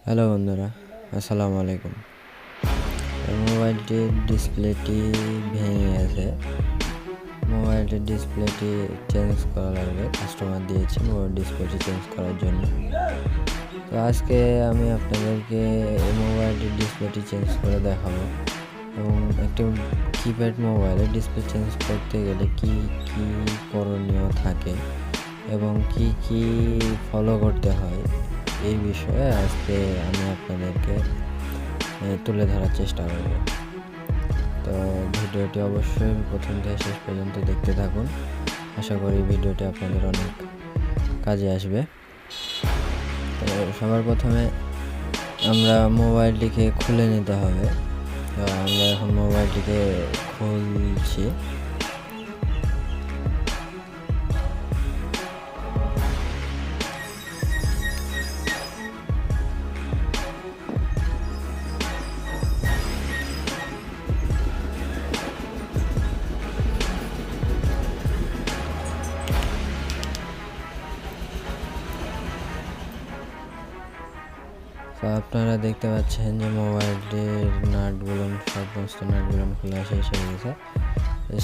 Hello বন্ধুরা, আসসালামু আলাইকুম। মোবাইলটির ডিসপ্লেটি ভেঙে গেছে। মোবাইলটির ডিসপ্লেটি চেঞ্জ করা লাগবে। কাস্টমার দিয়েছে মোবাইল ডিসপ্লেটি চেঞ্জ করার জন্য। তো আজকে আমি আপনাদেরকে এই মোবাইলটির ডিসপ্লেটি চেঞ্জ করে দেখাবো এবং একটি কিপ্যাড মোবাইলের ডিসপ্লে চেঞ্জ করতে গেলে কি কি করণীয় থাকে এবং কি ফলো করতে হয় এই বিষয়ে আজকে আমি আপনাদেরকে তুলে ধরার চেষ্টা করব। তো ভিডিওটি অবশ্যই প্রথম থেকে শেষ পর্যন্ত দেখতে থাকুন। আশা করি ভিডিওটি আপনাদের অনেক কাজে আসবে। তো সবার প্রথমে আমরা মোবাইলটিকে খুলে নিতে হবে। তো আমরা এখন মোবাইলটিকে খুলছি। তো আপনারা দেখতে পাচ্ছেন যে মোবাইলটির সমস্ত নাটগুলো খোলা শেষ হয়ে গেছে।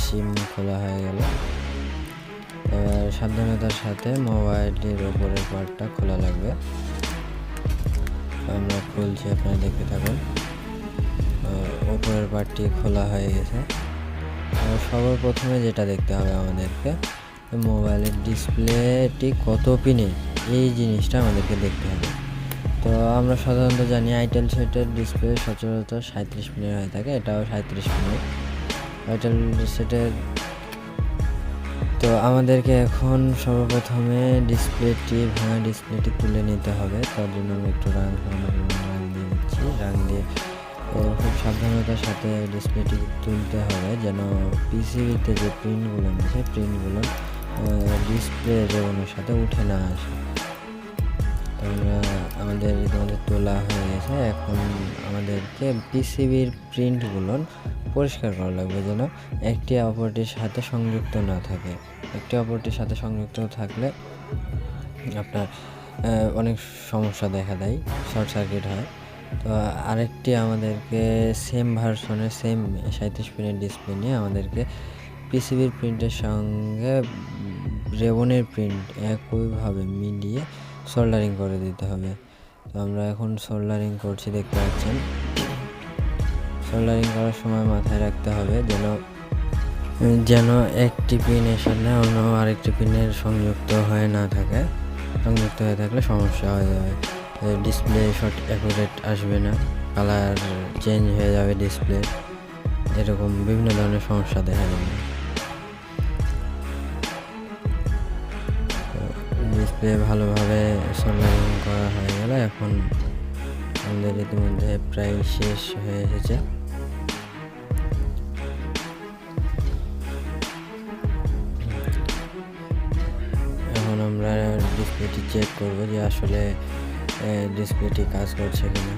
সিম খোলা হয়ে গেল। এবার সাবধানতার সাথে মোবাইলটির উপরের পার্টটা খোলা লাগবে। আমরা খুলছি, আপনারা দেখতে থাকুন। উপরের পার্টটি খোলা হয়ে গেছে। সবার প্রথমে যেটা দেখতে হবে আমাদেরকে, মোবাইলের ডিসপ্লেটি কত পিনে, এই জিনিসটা আমাদেরকে দেখতে হবে। তো আমরা সাধারণত জানি itel সেটের ডিসপ্লে সচরাচর 37 পিনের হয়ে থাকে। এটাও 37 পিনের itel সেটের। তো আমাদেরকে এখন সর্বপ্রথমে ভাঙা ডিসপ্লেটি তুলে নিতে হবে। তার জন্য আমি একটু রাং দিয়ে দিচ্ছি। রাং দিয়ে খুব সাবধানতার সাথে ডিসপ্লেটি তুলতে হবে, যেন পিসিবিতে যে প্রিন্টগুলো আছে প্রিন্টগুলো ডিসপ্লে রেবনের সাথে উঠে না আসে। আমাদের তোলা হয়ে গেছে। এখন আমাদেরকে পিসিবির প্রিন্টগুলো পরিষ্কার করা লাগবে, যেন একটি অপরটির সাথে সংযুক্ত না থাকে। একটি অপরটির সাথে সংযুক্ত থাকলে আপনার অনেক সমস্যা দেখা দেয়, শর্ট সার্কিট হয়। তো আরেকটি আমাদেরকে সেম ভার্সনের 37 পিনের ডিসপ্লে নিয়ে আমাদেরকে পিসিবির প্রিন্টের সঙ্গে রেবনের প্রিন্ট একইভাবে মিলিয়ে সোল্ডারিং করে দিতে হবে। তো আমরা এখন সোল্ডারিং করছি, দেখতে পাচ্ছেন। সোল্ডারিং করার সময় মাথায় রাখতে হবে যেন একটি পিনের সাথে অন্য আরেকটি পিনের সংযুক্ত হয়ে না থাকে। সংযুক্ত হয়ে থাকলে সমস্যা হয়ে যাবে, ডিসপ্লে অ্যাকুরেট আসবে না, কালার চেঞ্জ হয়ে যাবে ডিসপ্লে, এরকম বিভিন্ন ধরনের সমস্যা দেখা যাবে। ডিসপ্লে ভালোভাবে সোল্ডারিং করা হয়ে গেল। এখন আমাদের ইতিমধ্যে প্রায় শেষ হয়ে এসেছে। এখন আমরা ডিসপ্লেটি চেক করব যে আসলে ডিসপ্লেটি কাজ করছে কিনা।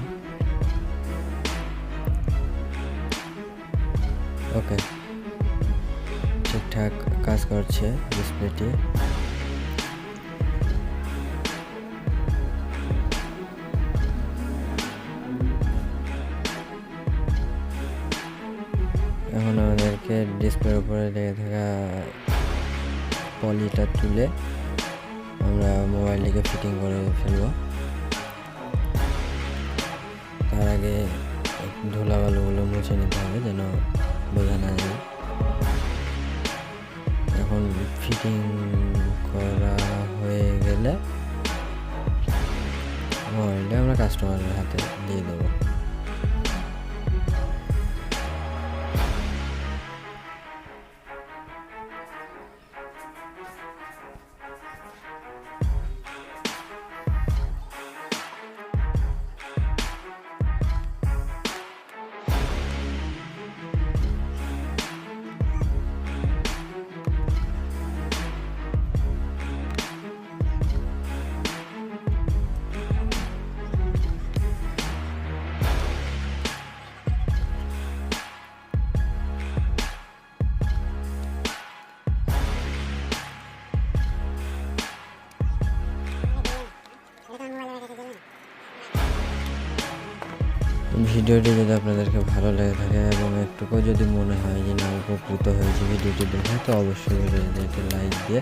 ওকে, ঠিকঠাক কাজ করছে ডিসপ্লেটি। এখন আমাদেরকে ডিসপ্লের উপরে লেগে থাকা পলিটা তুলে আমরা মোবাইলটিকে ফিটিং করে ফেলব। তার আগে ধুলাবালুগুলো মুছে নিতে হবে, যেন বোঝা না যায়। এখন ফিটিং করা হয়ে গেলে মোবাইলটা আমরা কাস্টমারের হাতে দিয়ে দেবো। ভিডিওটি যদি আপনাদেরকে ভালো লেগে থাকে এবং একটুকু যদি মনে হয় যে না উপকৃত হয়েছে ভিডিওটি দেখে, তো অবশ্যই ভিডিওটিতে একটি লাইক দিয়ে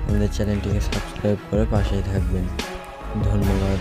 আমাদের চ্যানেলটিকে সাবস্ক্রাইব করে পাশেই থাকবেন। ধন্যবাদ।